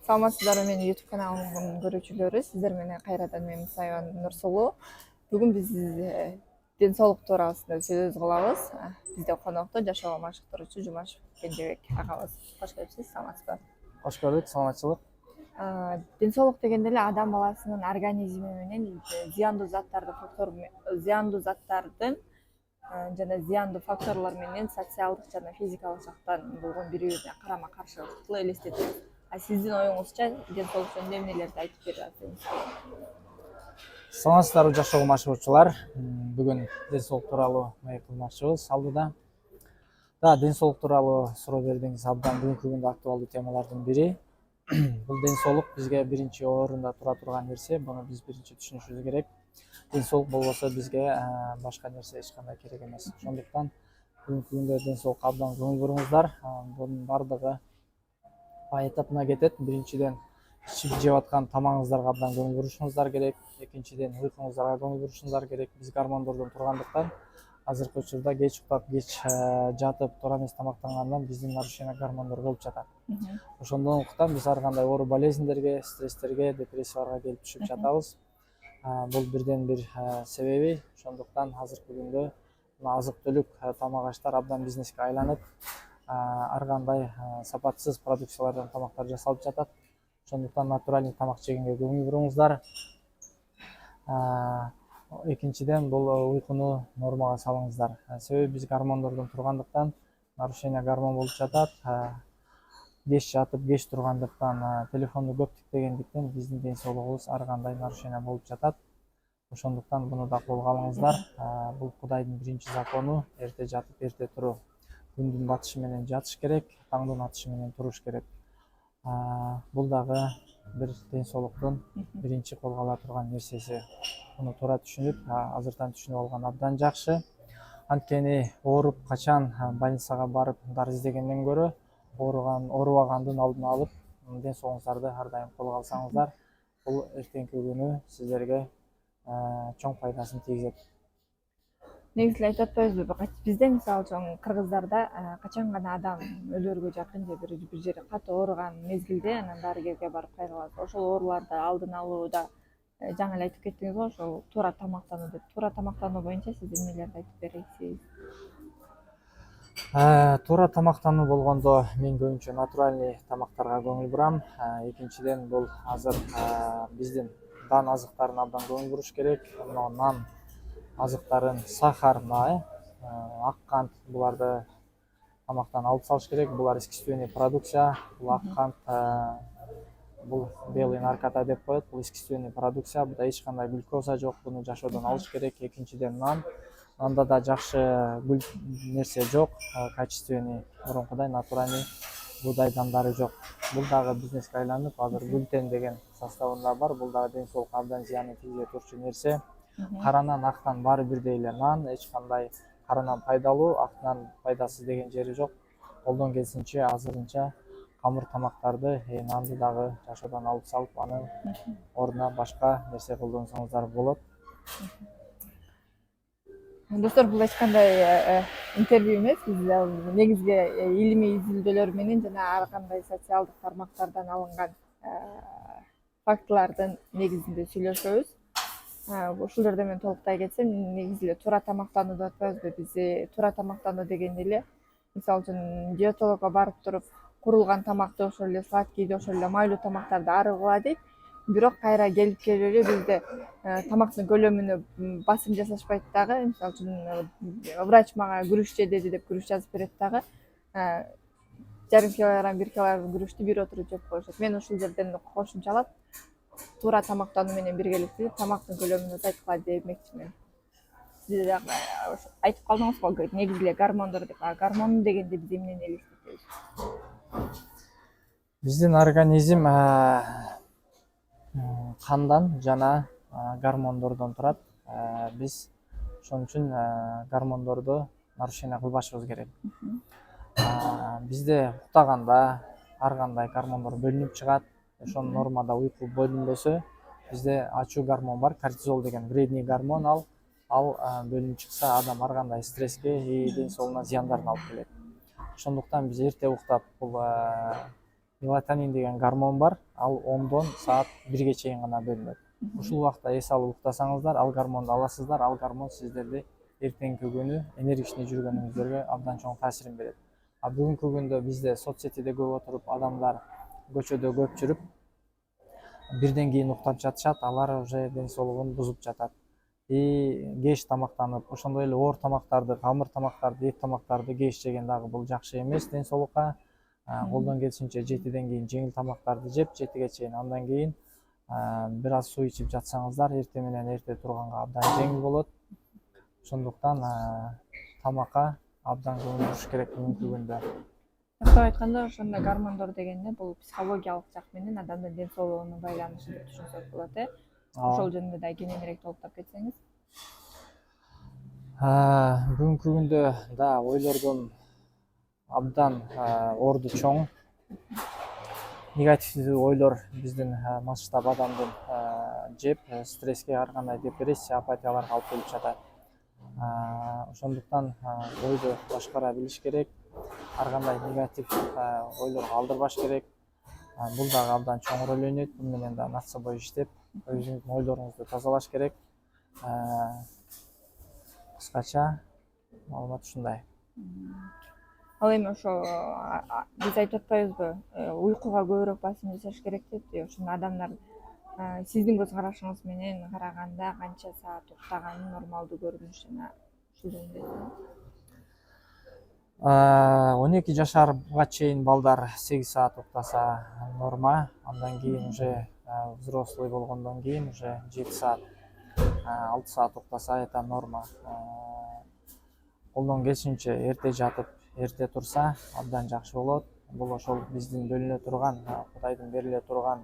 Саламатсыздарбы менин YouTube каналымдын көрүүчүлөрү, сиздер менен кайрадан мен Сайван Нурсулуу. Бүгүн биз ден соолук туурасында сөз кылабыз. Бизде конокто жашоого машыктыруучу Жумашев Кенжебек агабыз. Кош келипсиз, саламатсызбы? Кош көрдүк, саламатчылык. Ден соолук дегенде эле адам баласынын организми менен зыяндуу заттардын жана зыяндуу факторлор менен социалдык жана физикалык жактан болгон бири-бирине карама каршылыктуу элестетебиз. Сиздин оюңузча ден соолук жөнүндө эмнелерди айтып бере аласыңыз? Саламатсыздарбы жашоого машыгуучулар. Бүгүн ден соолук тууралуу маек кылмакчыбыз алдыда. Ден соолук тууралуу суроо бердиңиз. Абдан бүгүнкү күндө актуалдуу темалардын бири. Бул ден соолук бизге биринчи орунда тура турган нерсе. Буну биз биринчи түшүнүшүбүз керек. Ден соолук болбосо бизге башка нерсе эч кандай керек эмес. Ошондуктан бүгүнкү күндө ден соолукка абдан көңүл буруңуздар. Бунун бардыгы бай этапына кетет. Биринчиден ичип жеп аткан тамагыңыздарга абдан көңүл бурушуңуздар керек. Экинчиден уйкуңуздарга көңүл бурушуңуздар керек. Биз гормондордон тургандыктан азыркы учурда кеч уктап, кеч жатып, туура эмес тамактангандан биздин нарушение гормондор болуп жатат. Ошондуктан биз ар кандай оору балезиндерге, стресстерге, депрессияларга келип түшүп жатабыз. Бул бирден бир себеби. Ошондуктан азыркы күндө азык-түлүк, тамак-аштар абдан бизнеске айланып, ар кандай сапатсыз продукциялардан тамактар жасалып жатат. Ошондуктан натуральный тамак жегенге көңүл буруңуздар. Экинчиден бул уйкуну нормага салыңыздар. Себеби биз гормондордон тургандыктан нарушение гормон болуп жатат. Кеч жатып, кеч тургандыктан, телефонду көп тиктегендиктен биздин ден соолугубуз ар кандай нарушение болуп жатат. Ошондуктан буну да колго алыңыздар. Бул Кудайдын биринчи закону. Эрте жатып, эрте туруу. Күндүн батышы менен жатыш керек, таңдын атышы менен туруш керек. Бул дагы бир ден соолуктун биринчи колго ала турган нерсеси. Буну туура түшүнүп, азыртан түшүнүп алган абдан жакшы. Анткени ооруп качан больницага барып дары издегенден көрө, оорубагандын алдын алып, ден соолугуңуздарды ар дайым колго алсаңыздар, бул эртеңки күнү сиздерге чоң пайдасын тийгизет. Негизи эле айтып атпайбызбы? Бизде мисалы үчүн кыргыздарда качан гана адам өлөргө жакын же бир жери катуу ооруган мезгилде анан дарыгерге барып кайрылат. Ошол ооруларды алдын алууда жаңы эле айтып кеттиңиз го, ошол туура тамактануу деп. Туура тамактануу боюнча сиз эмнелерди айтып бересиз? Туура тамактануу болгондо мен көбүнчө натуральный тамактарга көңүл бурам. Экинчиден бул азыр биздин дан азыктарына абдан көңүл буруш керек. Нан азыктарын, сахарна, ак кант буларды тамактан алып салыш керек. Булар искусственный продукция. Бул ак кант, бул белый наркота деп коет. Бул искусственный продукция. Буда эч кандай глюкоза жок. Буну жашоодон алыш керек. Экинчиден нан. Нанда да жакшы нерсе жок, качественный, мурункудай натуральный буудай дандары жок. Бул дагы бизнеске айланып, азыр глютен деген составында бар. Бул дагы ден соолукка абдан зыянын тийгизе турчу нерсе. Каранан, актан баары бирдей эле нан, эч кандай каранан пайдалуу, актан пайдасыз деген жери жок. Колдон келсинче азырынча камыр тамактарды, нанды дагы жашоодон алып салып, анын ордуна башка нерсе колдонсоңуздар болот. Достор, бул эч кандай интервью эмес. Биз негизги илимий изилдөөлөр менен жана ар кандай социалдык тармактардан алынган фактылардын негизинде сүйлөшөбүз. Ушул жерде мен толуктай кетсем, негизи эле туура тамактануу деп атпайбызбы? Биз туура тамактануу дегенде эле, мисалы үчүн диетологко барып туруп, курулган тамакты, ошол эле сладкийди, ошол эле майлуу тамактарды арыгыла дейт. Бирок кайра келип эле бизде тамактын көлөмүнө басым жасашпайт дагы. Мисалы үчүн врач мага күрүч же деди деп күрүч жазып берет дагы. Жарым килограмм, 1 килограмм күрүчтү бир отуруу жеп коюшат. Мен ушул жерден кошумчалап, туура тамактануу менен биргеликте тамактын көлөмүн азайткыла демекчимин. Сиз дагы айтып калдыңыз го, негизи эле гормондор деп. Гормон дегенде биз эмнени элестетебиз? Биздин организм кандан жана гормондордон турат. Биз ошон үчүн гормондорду нарушение кылбашыбыз керек. Бизде уктаганда ар кандай гормондор бөлүнүп чыгат. Ошол нормада уйку бөлүнбөсө, бизде ачуу гормон бар, кортизол деген вредный гормон. Ал бөлүнүп чыкса, адам ар кандай стресске и ден соолугуна зыяндарын алып келет. Ошондуктан биз эрте уктап, бул мелатонин деген гормон бар, ал 10-дон саат 1-ге чейин гана бөлүнөт. Ушул убакта эс алып уктасаңыздар, ал гормонду аласыздар, ал гормон сиздерди эртеңки күнү энергичный жүргөнүңүздөргө абдан чоң таасирин берет. А бүгүнкү күндө бизде соцсетиде көп отуруп, адамдар көчөдө көп жүрүп, бирден кийин уктап жатышат, алар уже ден соолугун бузуп жатат. Кеч тамактанып, ошондой эле оор тамактарды, камыр тамактарды, эт тамактарды кеч жеген дагы бул жакшы эмес ден соолукка. Колдон келишинче 7ден кийин жеңил тамактарды жеп, 7ге чейин, андан кийин бир аз суу ичип жатсаңыздар, эртең менен эрте турганга абдан жеңил болот. Ошондуктан тамакка абдан көңүл буруш керек бүгүнкү күндө. Тактап айтканда ошондой гормондор дегенде бул психологиялык жак менен адамдын ден соолугуна байланыштуу деп түшүнсөк болот, ошол жөнүндө да кененирээк толуктап кетсеңиз. Бүгүнкү күндө да ойлордон абдан орду чоң. Негативдүү ойлор биздин масштаб адамдын жеп, стресске, ар кандай депрессия, апатияларга алып келип жатат. Ошондуктан ойду башкара билиш керек, ар кандай негатив ойлорго алдырбаш керек. Бул дагы абдан чоң роль ойнойт. Бул менен да над собой иштеп, өзүңүздүн ойлоруңузду тазалаш керек. Кыскача маалымат ушундай. Ал эми ошо биз айтып атпайбызбы, уйкуга көбүрөөк басым жасаш керек деп. Ошону адамдар сиздин көз карашыңыз менен караганда канча саат уктаганы нормалдуу көрүнүш жана ушул жөнүндө? 12 жашарга чейин балдар 8 саат уктаса норма, андан кийин уже взрослый болгондон кийин уже 7 саат, 6 саат уктаса это норма. Колдон келишинче эрте жатып, эрте турса абдан жакшы болот. Бул ошол биздин бөлүнө турган, Кудайдын бериле турган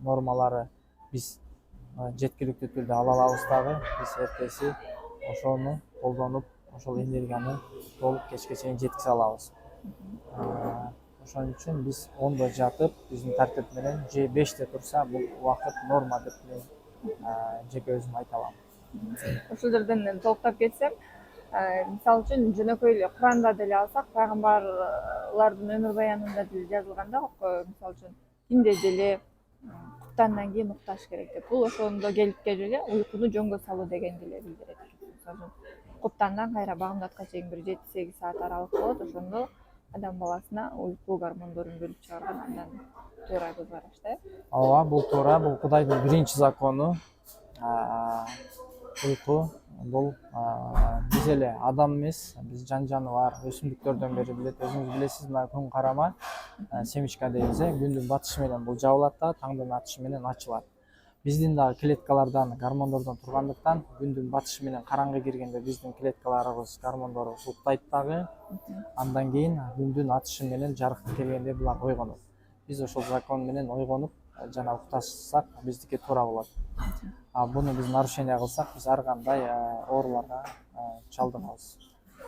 нормалары биз жеткиликтүү түрдө ала алабыз дагы. Биз эртеси ошону колдонуп, ошол энергияны толук кечке чейин жеткизе алабыз. Ошон үчүн биз 10до жатып, биздин тартип менен 5те турса, бул убакыт норма деп мен жеке өзүм айта алам. Ушул жерден толуктап кетсем, мисалы үчүн жөнөкөй эле Куранда деле алсак, пайгамбарлардын өмүр баянында деле жазылганда, мисалы үчүн динде деле куптандан кийин укташ керек деп. Бул ошондо келип эле уйкуну жөнгө салуу дегенди эле билдирет. Мисалы үчүн куптандан кайра багымдатка чейин бир 7-8 саат аралык болот. Ошондо адам баласына уйку гормондорун бөлүп чыгарган абдан туура көз караш да. Ооба, бул туура, бул Кудайдын биринчи закону. Уйку бул биз эле адам эмес, биз жаныбар, өсүмдүктөрдөн бери билет. Өзүңүз билесиз, мына күн карама, семечка дейбиз, күндүн батышы менен бул жабылат да, таңдын атышы менен ачылат. Биздин дагы клеткалардан гормондордон тургандыктан, күндүн батышы менен караңгы киргенде биздин клеткаларыбыз, гормондорубуз уктайт дагы. Андан кийин күндүн атышы менен жарык келгенде булар ойгонот. Биз ошол закон менен ойгонуп жана уктасак, биздики туура болот. Буну биз нарушение кылсак, биз ар кандай ооруларга чалдыгабыз.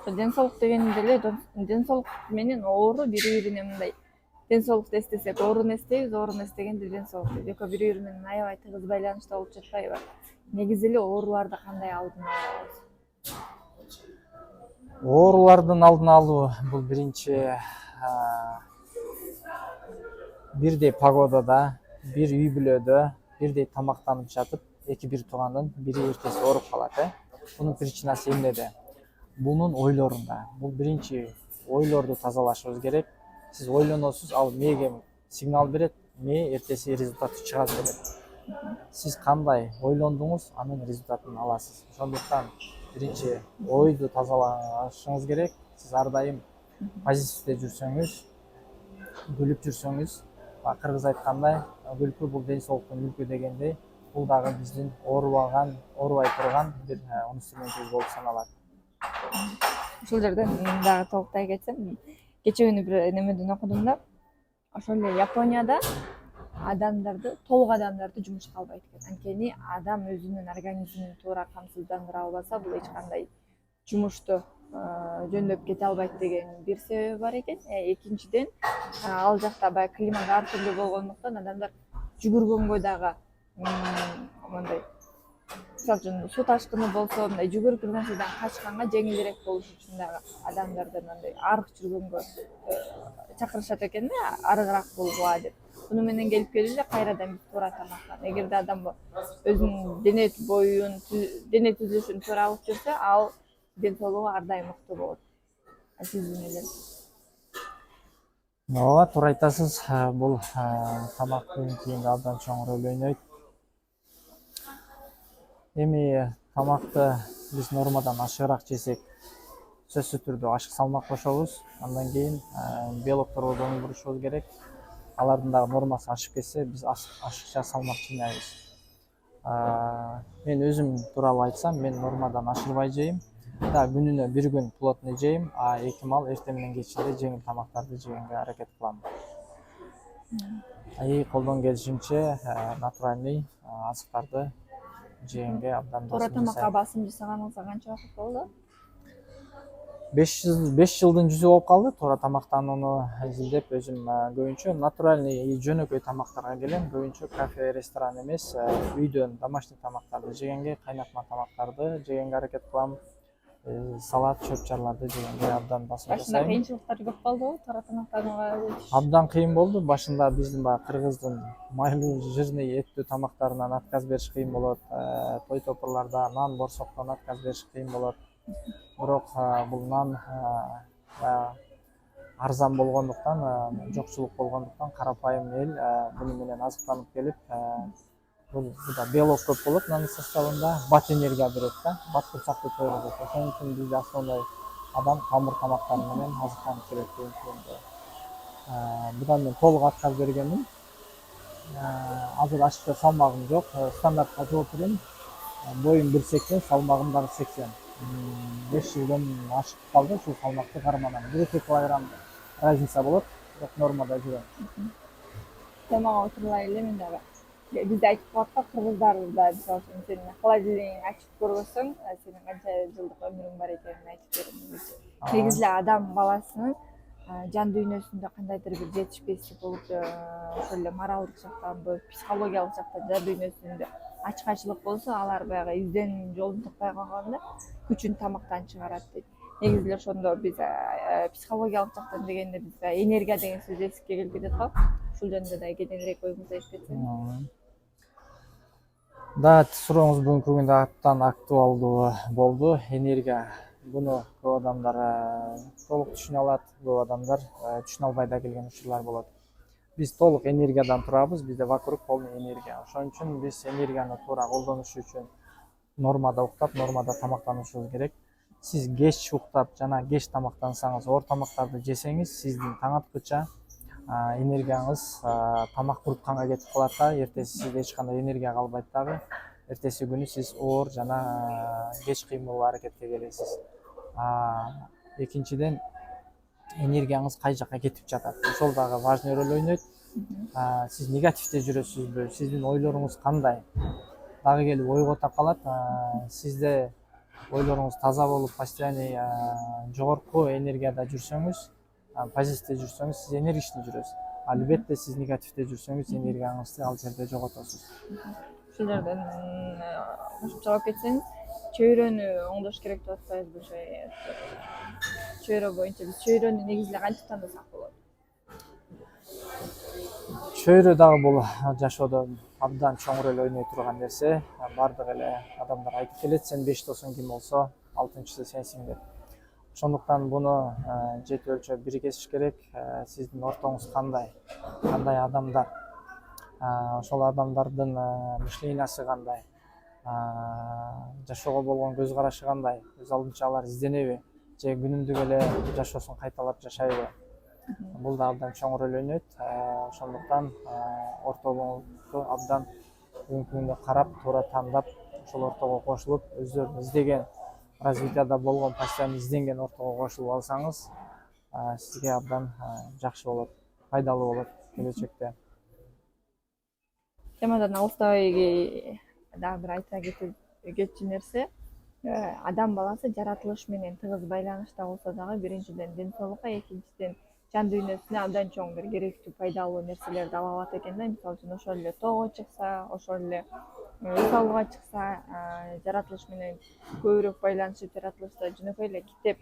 Ден соолук дегенде эле ден соолук менен оору бири-бирине мындай. Ден соолукту эстесек ооруну эстейбиз, ооруну эстегенде ден соолук дейбиз. Экөө бири-бири менен аябай тыгыз байланышта болуп жатпайбы? Негизи эле ооруларды кандай алдын алабыз? Оорулардын алдын алуу бул биринчи бирдей погодада, бир үй бүлөдө, бирдей тамактанып жатып, эки-бир туугандын бири эртеси ооруп калат. Бунун причинасы эмнеде? Бунун ойлорунда. Бул биринчи ойлорду тазалашыбыз керек. Сиз ойлоносуз, ал мээге сигнал берет, мээ эртеси результатты чыгарып берет. Сиз кандай ойлондуңуз, анын результатын аласыз. Ошондуктан биринчи ойду тазалашыңыз керек. Сиз ар дайым позитивде жүрсөңүз, күлүп жүрсөңүз, кыргыз айткандай, күлкү бул ден соолуктун мүлкү дегендей, бул дагы биздин оорубай турган бир инструментибиз болуп саналат. Ушул жерден дагы толуктай кетсем, кече күнү бир немеден окудум да, ошол эле Японияда толук адамдарды жумушка албайт экен. Анткени адам өзүнүн организмин туура камсыздандыра албаса, бул эч кандай жумушту жөндөп кете албайт деген бир себеби бар экен. Экинчиден, ал жакта баягы климат ар түрдүү болгондуктан адамдар жүгүргөнгө дагы мындай мисалы үчүн суу ташкыны болсо, мындай жүгүрүп бир нерседен качканга жеңилирээк болуш үчүн дагы адамдардан андай арык жүргөнгө чакырышат экен да, арыгыраак болгула деп. Буну менен келип эле кайрадан биз туура тамактан. Эгерде адам өзүнүн дене түзүлүшүн туура алып жүрсө, ал ден соолугу ар дайым мыкты болот. Сиздин эле. Ооба, туура айтасыз. Бул тамактын кийинде абдан чоң роль ойнойт. Эми тамакты биз нормадан ашыгыраак жесек, сөзсүз түрдө ашык салмак кошобуз. Андан кийин белокторго көңүл бурушубуз керек. Алардын дагы нормасы ашып кетсе, биз ашыкча салмак жыйнайбыз. Мен өзүм тууралуу айтсам, мен нормадан ашырбай жейм. Күнүнө бир күн плотный жейм, а экимал эртең менен кечинде жеңил тамактарды жегенге аракет кылам. Колдон келишинче натуральный азыктарды жегенге абдан Туура тамакка басым жасаганыңызга канча убакыт болду? 5 жылдын жүзү болуп калды. Туура тамактанууну изилдеп өзүм көбүнчө натуральный жөнөкөй тамактарга келем. Көбүнчө кафе, ресторан эмес, үйдөн домашний тамактарды жегенге, кайнатма тамактарды жегенге аракет кылам. Салат, чөп-чарларды жегенге абдан басым Башында жасайм. кыйынчылыктар көп болдубу туура тамактанууга өтүш? Абдан кыйын болду. Башында биздин баягы кыргыздын майлуу, жирный, эттүү тамактарынан отказ бериш кыйын болот. Той топурларда нан, борсоктон отказ бериш кыйын болот. Бирок бул нан арзан болгондуктан, жокчулук болгондуктан карапайым эл буну менен азыктанып келип, буда белок көп болот нанын составында, бат энергия берет да, бат курсакты тоюгузат. Ошон үчүн бизде основной адам камыр тамактары менен азыктанып келет көбүнчө. Будан мен толук отказ бергенмин. Азыр ашыкча салмагым жок, стандартка жооп берем. Боюм 1,80, салмагым дагы 80. 5 жылдан ашып калды, ушул салмакты карманам. 1-2 килограмм разница болот, бирок нормада жүрөм. Темага отурулай эле мен дагы. Бизде айтып коет да, кыргыздарда мисалы үчүн сен холодильник ачып көрбөсөң, сенин канча жылдык өмүрүң бар экенин айтып берем. Негизи эле адам баласынын жан дүйнөсүндө кандайдыр бир жетишпестик болуп, ошол эле моралдык жактан, психологиялык жактан жан дүйнөсүндө ачкачылык болсо, алар баягы изденүү жолун таппай калганда күчүн тамактан чыгарат дейт. Негизи эле ошондо биз психологиялык жактан дегенде биз энергия деген сөз эсикке келип кетет го. Ушул жөнүндө да кененирээк оюңузду айтып кетсеңиз. Сурооңуз бүгүнкү күндө абдан актуалдуу болду. Энергия. Буну көп адамдар толук түшүнө алат, көп адамдар түшүнө албай да келген учурлар болот. Биз толук энергиядан турабыз, бизде вокруг полный энергия. Ошон үчүн биз энергияны туура колдонуш үчүн нормада уктап, нормада тамактанышыбыз керек. Сиз кеч уктап жана кеч тамактансаңыз, оор тамактарды жесеңиз, сиздин таң аткыча энергияңыз тамак курутканга кетип калат да, эртеси сизде эч кандай энергия калбайт дагы. Эртеси күнү сиз оор жана кеч кыймылдуу аракетке келесиз. Экинчиден, энергияңыз кай жака кетип жатат. Ошол дагы важный роль ойнойт. Сиз негативде жүрөсүзбү, сиздин ойлоруңуз кандай? Дагы келип ойго такалат. Сизде ойлоруңуз таза болуп, постоянный жогорку энергияда жүрсөңүз, позитивде жүрсөңүз, сиз энергичный жүрөсүз. Албетте сиз негативде жүрсөңүз, энергияңызды ал жерде жоготосуз. Ушул жерден кошумчалап кетсеңиз, чөйрөнү оңдош керек деп атпайбызбы? Чөйрө боюнча биз чөйрөнү негизи эле кантип тандасак болот? Чөйрө дагы бул жашоодо абдан чоң роль ойной турган нерсе. Бардык эле адамдар айтып келет, сен 5 досуң ким болсо, 6-чысы сенсиң деп. Ошондуктан буну жети өлчөп бирикесиш керек. Сиздин ортоңуз кандай адамдар, ошол адамдардын мышлениясы кандай, жашоого болгон көз карашы кандай, өз алдынча алар изденеби же күнүмдүк эле жашоосун кайталап жашайбы? Бул да абдан чоң роль ойнойт. Ошондуктан ортоңузду абдан бүгүнкү күндө карап, туура тандап, ошол ортого кошулуп, өздөрүнүн издеген, развитияда болгон, постоянно изденген ортого кошулуп алсаңыз, сизге абдан жакшы болот, пайдалуу болот келечекте. Темадан алыстабай дагы бир айта кетчү нерсе, адам баласы жаратылыш менен тыгыз байланышта болсо дагы, биринчиден ден соолукка, экинчиден жан дүйнөсүнө абдан чоң бир керектүү, пайдалуу нерселерди ала алат экен да. Мисалы үчүн ошол эле тоого чыкса, ошол эле мисалга чыкса, жаратылыш менен көбүрөөк байланышып, жаратылышта жөнөкөй эле китеп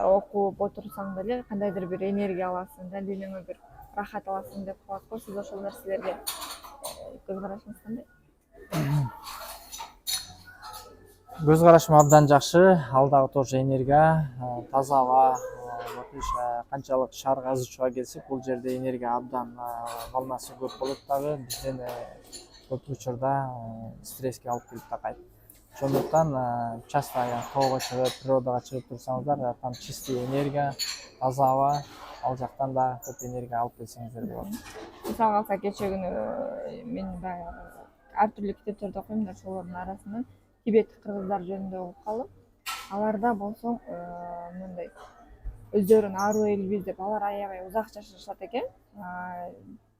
окуп отурсаң деле кандайдыр бир энергия аласың да, денеңе бир рахат аласың деп коет го. Сиз ошол нерселерге көз карашыңыз кандай? Көз карашым абдан жакшы. Ал дагы тоже энергия, таза аба, канчалык шаарга аз учууга келсек, бул жерде энергия абдан волнасы көп болот дагы. Бизден көп учурда стресске алып келип такайт. Ошондуктан часто тоого чыгып, природага чыгып турсаңыздар, там чистый энергия, таза аба, ал жактан да көп энергия алып келсеңиздер болот. Мисалга алсак, кече күнү мен баягы ар түрдүү китептерди окуйм да, ошолордун арасынан тибеттик кыргыздар жөнүндө окуп калдым. Аларда болсоң мындай өздөрүн аруу элбиз деп, алар аябай узак жашашат экен.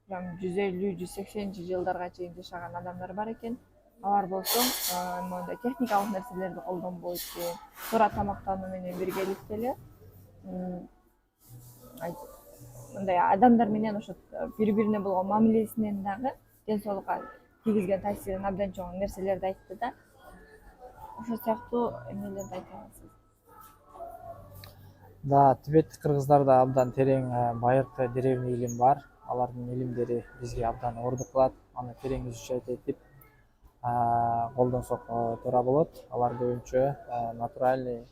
150-180 жылдарга чейин жашаган адамдар бар экен. Алар болсо моундай техникалык нерселерди колдонбойт, туура тамактануу менен биргеликте эле мындай адамдар менен ошо бири бирине болгон мамилесинен дагы ден тийгизген таасирин абдан чоң нерселерди айтты да. Ошол сыяктуу эмнелерди айта аласыз? Да, тибеттик кыргыздарда абдан терең байыркы древний илим бар. Алардын илимдери бизге абдан орду кылат. Аны терең изучать этип колдонсок туура болот. Алар көбүнчө натуральный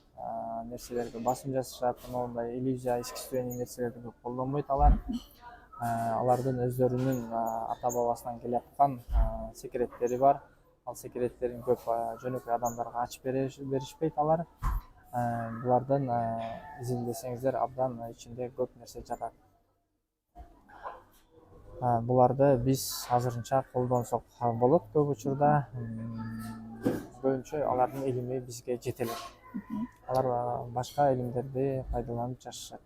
нерселерге басым жасашат. Моундай иллюзия, искусственный нерселерди көп колдонбойт алар. Алардын өздөрүнүн ата бабасынан келаткан секреттери бар. Ал секреттерин көп жөнөкөй адамдарга ачып беришпейт алар. Булардын изилдесеңиздер абдан ичинде көп нерсе жатат. Буларды биз азырынча колдонсок болот көп учурда. Көбүнчө алардын илими бизге жете элек. Алар башка илимдерди пайдаланып жашашат.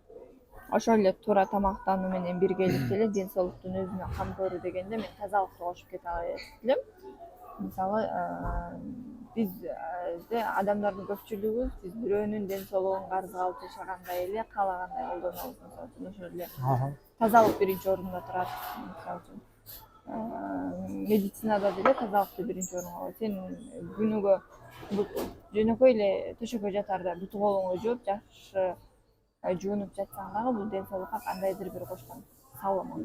Ошол эле туура тамактануу менен биргеликте эле ден соолуктун өзүнө кам көрүү дегенде мен тазалыкты кошуп кете элем. Мисалы, бизде адамдардын көпчүлүгү биз бирөөнүн ден соолугун карызга алып жашагандай эле каалагандай колдонобуз. Мисалы үчүн ошол эле тазалык биринчи орунда турат. Мисалы үчүн медицинада деле тазалыкты биринчи орунга коет. Сен күнүгө жөнөкөй эле төшөккө жатарда буту колуңду жууп, жакшы жуунуп жатсаң дагы бул ден соолукка кандайдыр бир кошкон салымың.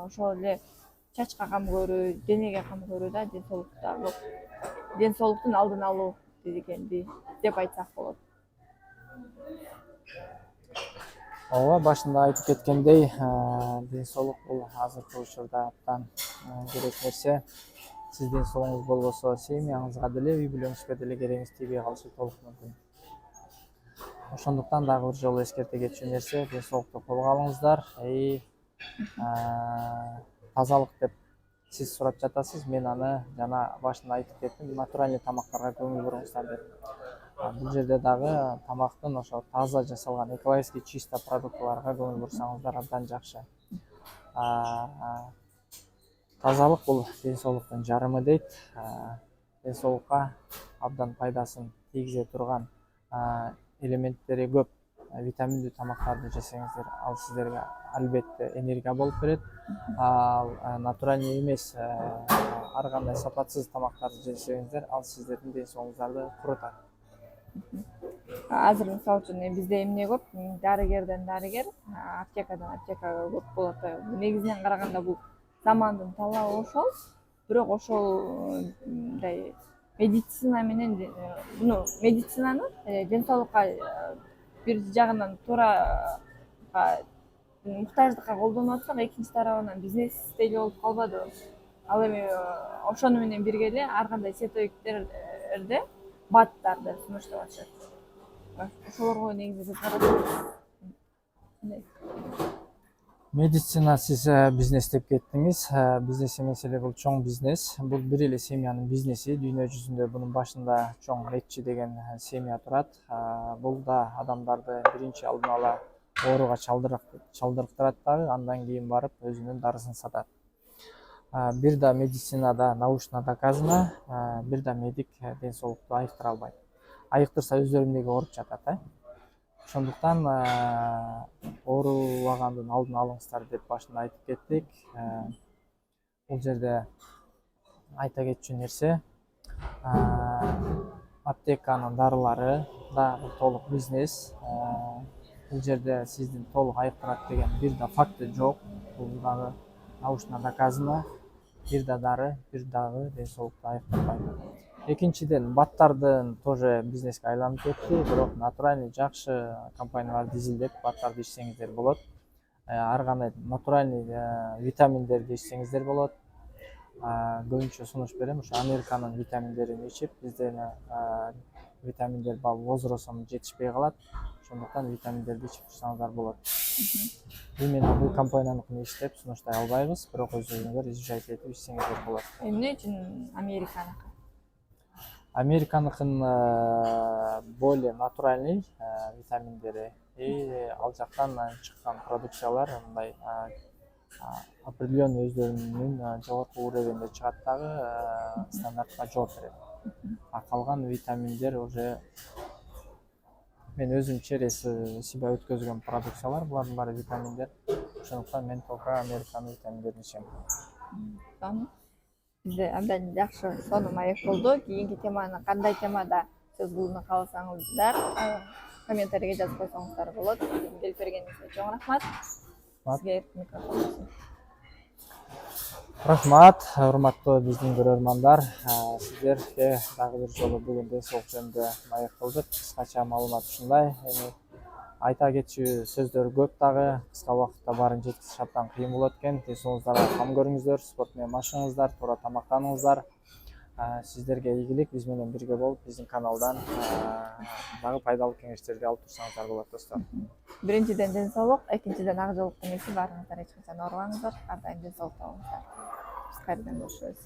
Ошол эле чачка кам көрүү, денеге кам көрүү да ден соолуктун алдын алуу дегенди деп айтсак болот. Ооба, башында айтып кеткендей, ден соолук бул азыркы учурда абдан керек нерсе. Сиз ден соолугуңуз болбосо, семьяңызга деле, үй бүлөңүзгө деле керегиңиз тийбей калышы толук мүмкүн. Ошондуктан дагы бир жолу эскерте кетчү нерсе, ден соолукту колго алыңыздар. Тазалык деп сиз сурап жатасыз, мен аны жана башында айтып кеттим, натуральный тамактарга көңүл буруңуздар деп. Бул жерде дагы тамактын ошо таза жасалган экологически чисто продуктыларга көңүл бурсаңыздар абдан жакшы. Тазалык бул ден соолуктун жарымы дейт. Ден соолукка абдан пайдасын тийгизе турган элементтери көп витаминдүү тамактарды жесеңиздер, ал сиздерге албетте энергия болуп берет. Ал натуральный эмес, ар кандай сапатсыз тамактарды жесеңиздер, ал сиздердин ден соолугуңуздарды курутат. Азыр мисалы үчүн бизде эмне көп? Дарыгерден дарыгер, аптекадан аптекага көп болот. Негизинен караганда бул замандын талабы ошол. Бирок ошол мындай медицина менен медицинаны ден соолукка бир жагынан туура муктаждыкка колдонуп атсак, экинчи тарабынан бизнес деле болуп калбадыбы? Ал эми ошону менен бирге эле ар кандай сетовиктерде баттарды сунуштап атышат. Ошолорго негизи көз карашыңыз. Медицина сиз бизнес деп кеттиңиз. Бизнес эмес эле, бул чоң бизнес. Бул бир эле семьянын бизнеси. Дүйнө жүзүндө бунун башында чоң ретчи деген семья турат. Бул да адамдарды биринчи алдын ала ооруга чалдырыктырат дагы, андан кийин барып өзүнүн дарысын сатат. Бир да медицинада научно доказано, бир да медик ден соолукту айыктыра албайт. Айыктырса өздөрү эмнеге ооруп жатат, Ошондуктан оорубагандын алдын алыңыздар деп башында айтып кеттик. Бул жерде айта кетчү нерсе, аптеканын дарылары да толук бизнес. Бул жерде сиздин толук айыктырат деген бир да факты жок. Бул дагы научно доказано. Бир да дары, бир дагы ден соолукту айыктырбайт. Экинчиден, баттардын тоже бизнеске айланып кетти, бирок натуральный жакшы компанияларды изилдеп баттарды ичсеңиздер болот. Ар кандай натуральный витаминдерди ичсеңиздер болот. Көбүнчө сунуш берем, ошо Американын витаминдерин ичип, бизде витаминдер возрастым жетишпей калат. Ошондуктан витаминдерди ичип турсаңыздар болот. Именно бул компанияныкын иштеп сунуштай албайбыз, бирок өзүңүздөр изучать этип ичсеңиздер болот. Эмне үчүн Американыкы? Американыкын более натуральный витаминдери и ал жактан чыккан продукциялар мындай определенный өздөрүнүн жогорку уровеньде чыгат дагы стандартка жооп берет. Калган витаминдер уже мен өзүм через себя өткөзгөн продукциялар, булардын баары витаминдер. Ошондуктан мен только Американын витаминдерин ичем. Бизде абдан жакшы сонун маек болду. Кийинки теманы кандай темада сөз кылууну кааласаңыздар комментарийге жазып койсоңуздар болот. Келип бергениңизге чоң рахмат. Сизге микрофон. Рахмат, урматтуу биздин көрөрмандар. Сиздерге дагы бир жолу бүгүн ден соолук жөнүндө маек кылдык. Кыскача маалымат ушундай. Эми айта кетчү сөздөр көп дагы. Кыска убакытта баарын жеткизиш абдан кыйын болот экен. Ден соолугуңуздарга кам көрүңүздөр, спорт менен машыгыңыздар, туура тамактаныңыздар. Сиздерге ийгилик, биз менен бирге болуп, биздин каналдан дагы пайдалуу кеңештерди алып турсаңыздар болот, достор. Биринчиден ден соолук, экинчиден ак жоолук демекчи баарыңыздар эч качан оорубаңыздар, ар дайым ден соолукта болуңуздар. Биз кайрадан көрүшөбүз.